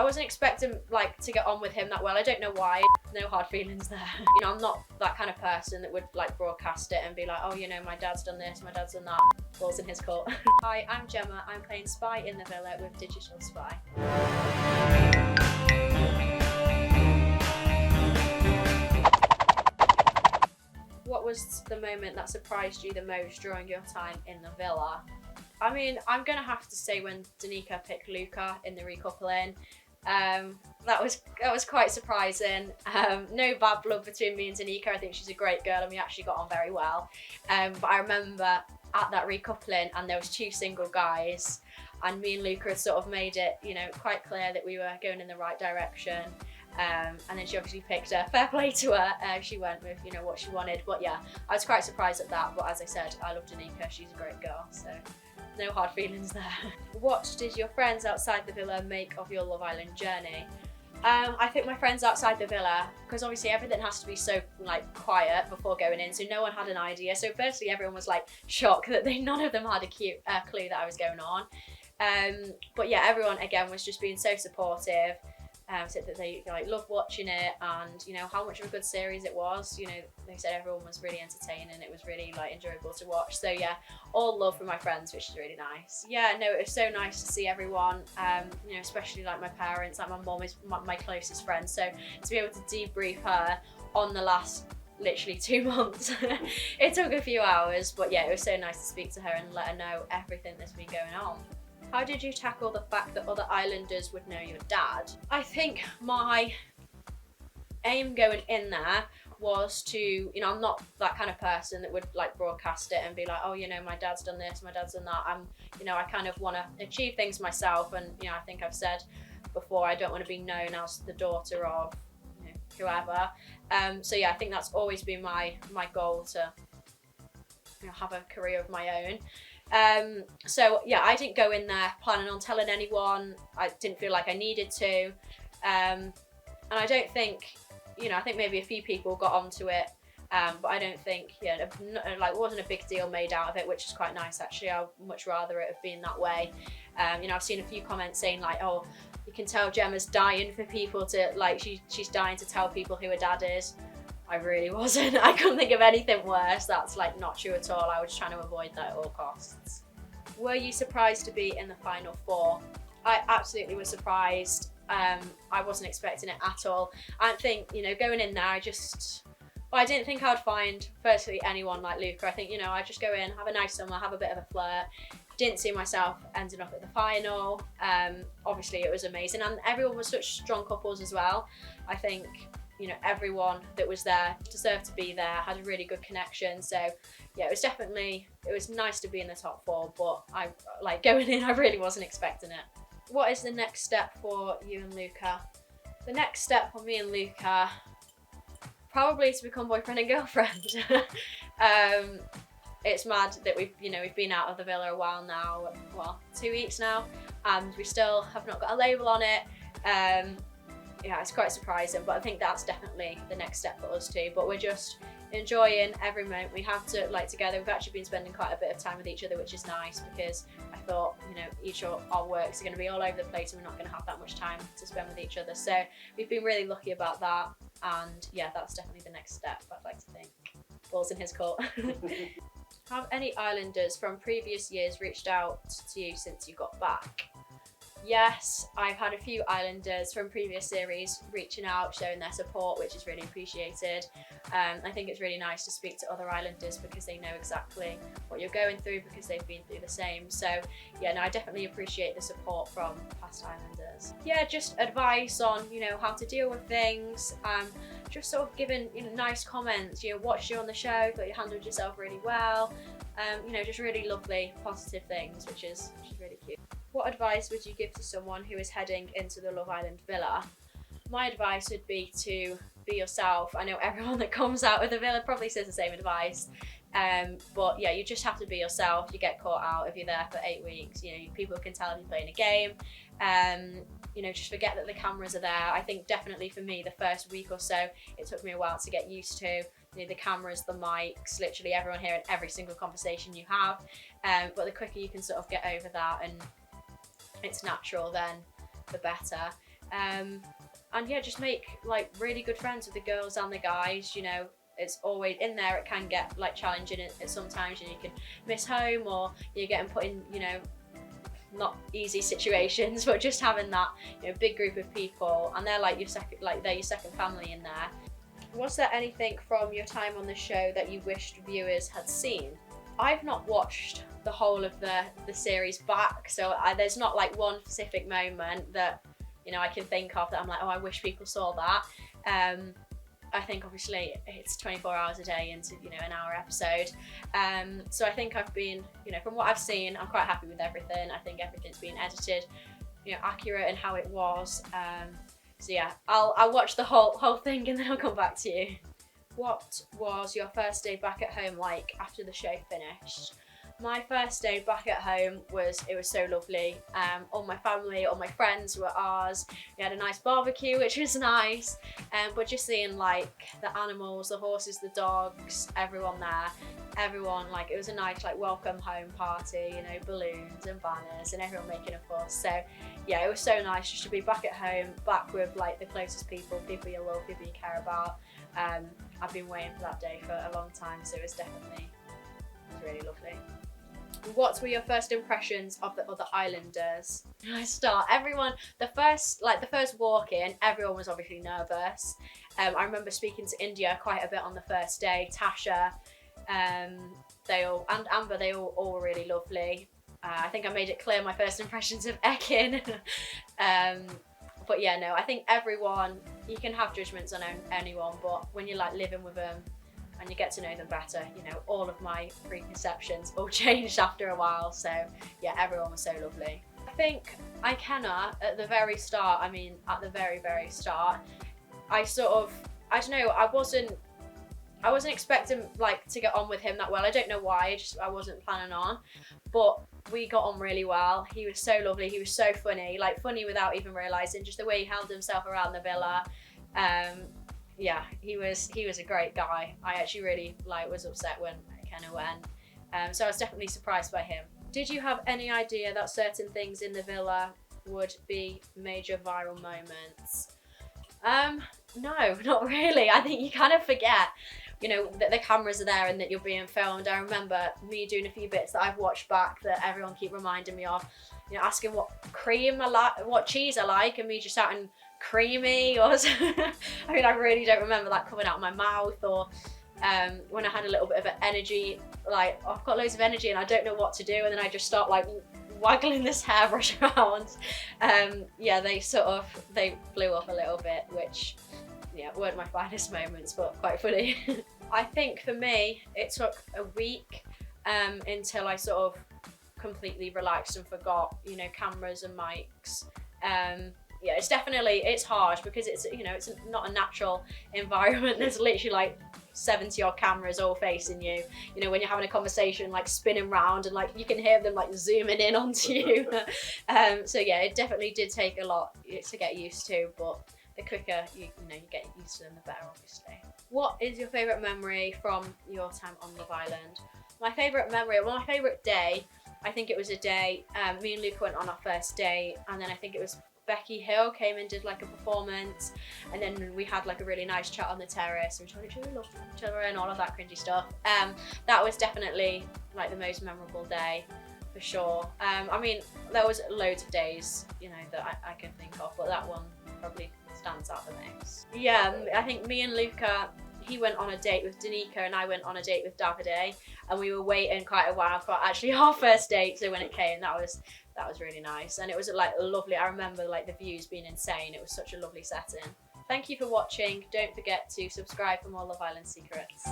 I wasn't expecting like to get on with him that well. I don't know why. No hard feelings there. You know, I'm not that kind of person that would like broadcast it and be like, oh, you know, my dad's done this, my dad's done that. Balls in his court. Hi, I'm Gemma. I'm playing Spy in the Villa with Digital Spy. What was the moment that surprised you the most during your time in the villa? I mean, I'm gonna have to say when Danica picked Luca in the recoupling. That was quite surprising. No bad blood between me and Danica. I think she's a great girl and we actually got on very well. But I remember at that recoupling and there was two single guys and me and Luca had sort of made it, you know, quite clear that we were going in the right direction. And then she obviously picked her. Fair play to her. She went with, you know, what she wanted. But yeah, I was quite surprised at that. But as I said, I love Danica. She's a great girl. So no hard feelings there. What did your friends outside the villa make of your Love Island journey? I think my friends outside the villa, because obviously everything has to be so like quiet before going in, so no one had an idea. So firstly, everyone was like shocked that none of them had a clue that I was going on. But yeah, everyone again was just being so supportive. Said that they like loved watching it and you know how much of a good series it was. You know, they said everyone was really entertaining, it was really like enjoyable to watch. So yeah, all love from my friends, which is really nice. Yeah, no, it was so nice to see everyone, you know, especially like my parents. Like my mom is my closest friend, so to be able to debrief her on the last literally 2 months it took a few hours, but yeah, it was so nice to speak to her and let her know everything that's been going on. How did you tackle the fact that other islanders would know your dad? I think my aim going in there was to, you know, I'm not that kind of person that would like broadcast it and be like, oh, you know, my dad's done this, my dad's done that. You know, I kind of want to achieve things myself, and you know, I think I've said before, I don't want to be known as the daughter of, you know, whoever. So yeah, I think that's always been my goal, to, you know, have a career of my own. So yeah, I didn't go in there planning on telling anyone. I didn't feel like I needed to. And I don't think, you know, I think maybe a few people got onto it, but I don't think, yeah, like it wasn't a big deal made out of it, which is quite nice actually. I'd much rather it have been that way. You know, I've seen a few comments saying like, oh, you can tell Gemma's dying for people to, like, she's dying to tell people who her dad is. I really wasn't. I couldn't think of anything worse. That's like not true at all. I was trying to avoid that at all costs. Were you surprised to be in the final four? I absolutely was surprised. I wasn't expecting it at all. I think, you know, going in there, I didn't think I'd find firstly anyone like Luca. I think, you know, I'd just go in, have a nice summer, have a bit of a flirt. Didn't see myself ending up at the final. Obviously it was amazing and everyone was such strong couples as well. I think, you know, everyone that was there deserved to be there, had a really good connection. So yeah, it was nice to be in the top four, but I like going in, I really wasn't expecting it. What is the next step for you and Luca? The next step for me and Luca, probably to become boyfriend and girlfriend. It's mad that we've been out of the villa a while now, well, 2 weeks now, and we still have not got a label on it. Yeah, it's quite surprising, but I think that's definitely the next step for us too. But we're just enjoying every moment we have to, like, together. We've actually been spending quite a bit of time with each other, which is nice, because I thought, you know, each of our works are going to be all over the place and we're not going to have that much time to spend with each other. So we've been really lucky about that, and yeah, that's definitely the next step, I'd like to think. Balls in his court. Have any islanders from previous years reached out to you since you got back? Yes, I've had a few islanders from previous series reaching out, showing their support, which is really appreciated. I think it's really nice to speak to other islanders because they know exactly what you're going through, because they've been through the same. So yeah, no, I definitely appreciate the support from past islanders. Yeah, just advice on, you know, how to deal with things. Just sort of giving, you know, nice comments. You know, watched you on the show, thought you handled yourself really well. You know, just really lovely, positive things, which is really cute. What advice would you give to someone who is heading into the Love Island villa? My advice would be to be yourself. I know everyone that comes out of the villa probably says the same advice. But yeah, you just have to be yourself. You get caught out if you're there for 8 weeks. You know, people can tell if you're playing a game. You know, just forget that the cameras are there. I think definitely for me, the first week or so, it took me a while to get used to. You know, the cameras, the mics, literally everyone hearing every single conversation you have. But the quicker you can sort of get over that and it's natural, then the better. And yeah, just make like really good friends with the girls and the guys. You know, it's always in there. It can get like challenging at sometimes. You know, you can miss home, or you're getting put in, you know, not easy situations. But just having that, you know, big group of people, and they're like your second, like they're your second family in there. Was there anything from your time on the show that you wished viewers had seen? I've not watched the whole of the series back, so there's not like one specific moment that, you know, I can think of that I'm like, oh, I wish people saw that. I think obviously it's 24 hours a day into, you know, an hour episode. So I think I've been, you know, from what I've seen, I'm quite happy with everything. I think everything's been edited, you know, accurate in how it was. So yeah, I'll watch the whole thing and then I'll come back to you. What was your first day back at home like after the show finished? My first day back at home was so lovely. All my family, all my friends were ours. We had a nice barbecue, which was nice. But just seeing like the animals, the horses, the dogs, everyone there, everyone, like, it was a nice like welcome home party, you know, balloons and banners and everyone making a fuss. So yeah, it was so nice just to be back at home, back with like the closest people you love, people you care about. I've been waiting for that day for a long time, so it was really lovely. What were your first impressions of the other islanders? I start, everyone, the first walk in, everyone was obviously nervous. I remember speaking to India quite a bit on the first day, Tasha, they all, and Amber, they all were really lovely. I think I made it clear my first impressions of Ekin. But yeah, no, I think everyone, you can have judgments on anyone, but when you're like living with them and you get to know them better, you know, all of my preconceptions all changed after a while. So yeah, everyone was so lovely. I think Ikenna at the very start, I mean, at the very, very start, I don't know, I wasn't expecting like to get on with him that well. I don't know why, I wasn't planning on, but we got on really well. He was so lovely, he was so funny, like funny without even realising, just the way he held himself around the villa. Yeah, he was a great guy. I actually really was upset when Ikenna went. So I was definitely surprised by him. Did you have any idea that certain things in the villa would be major viral moments? No, not really. I think you kind of forget, you know, that the cameras are there and that you're being filmed. I remember me doing a few bits that I've watched back that everyone keep reminding me of, you know, asking what cream I like, what cheese I like, and me just shouting creamy, or I mean, I really don't remember that coming out of my mouth, or when I had a little bit of an energy, like, oh, I've got loads of energy and I don't know what to do, and then I just start like waggling this hairbrush around. Yeah, they blew up a little bit, which, yeah, weren't my finest moments, but quite funny. I think for me, it took a week until I sort of completely relaxed and forgot, you know, cameras and mics. Yeah, it's hard because it's, you know, it's not a natural environment. There's literally like 70 odd cameras all facing you. You know, when you're having a conversation, like spinning round, and like you can hear them like zooming in onto you. So yeah, it definitely did take a lot to get used to, but the quicker you get used to them, the better, obviously. What is your favourite memory from your time on Love Island? My favourite memory, well, my favourite day, I think it was a day, me and Luca went on our first date, and then I think it was Becky Hill came and did like a performance, and then we had like a really nice chat on the terrace, and we told each other we loved each other and all of that cringy stuff. That was definitely like the most memorable day, for sure. I mean, there was loads of days, you know, that I can think of, but that one probably stands out the most. Yeah, I think me and Luca, he went on a date with Danica and I went on a date with Davide, and we were waiting quite a while for actually our first date, so when it came, that was really nice, and it was like lovely. I remember like the views being insane. It was such a lovely setting. Thank you for watching. Don't forget to subscribe for more Love Island secrets.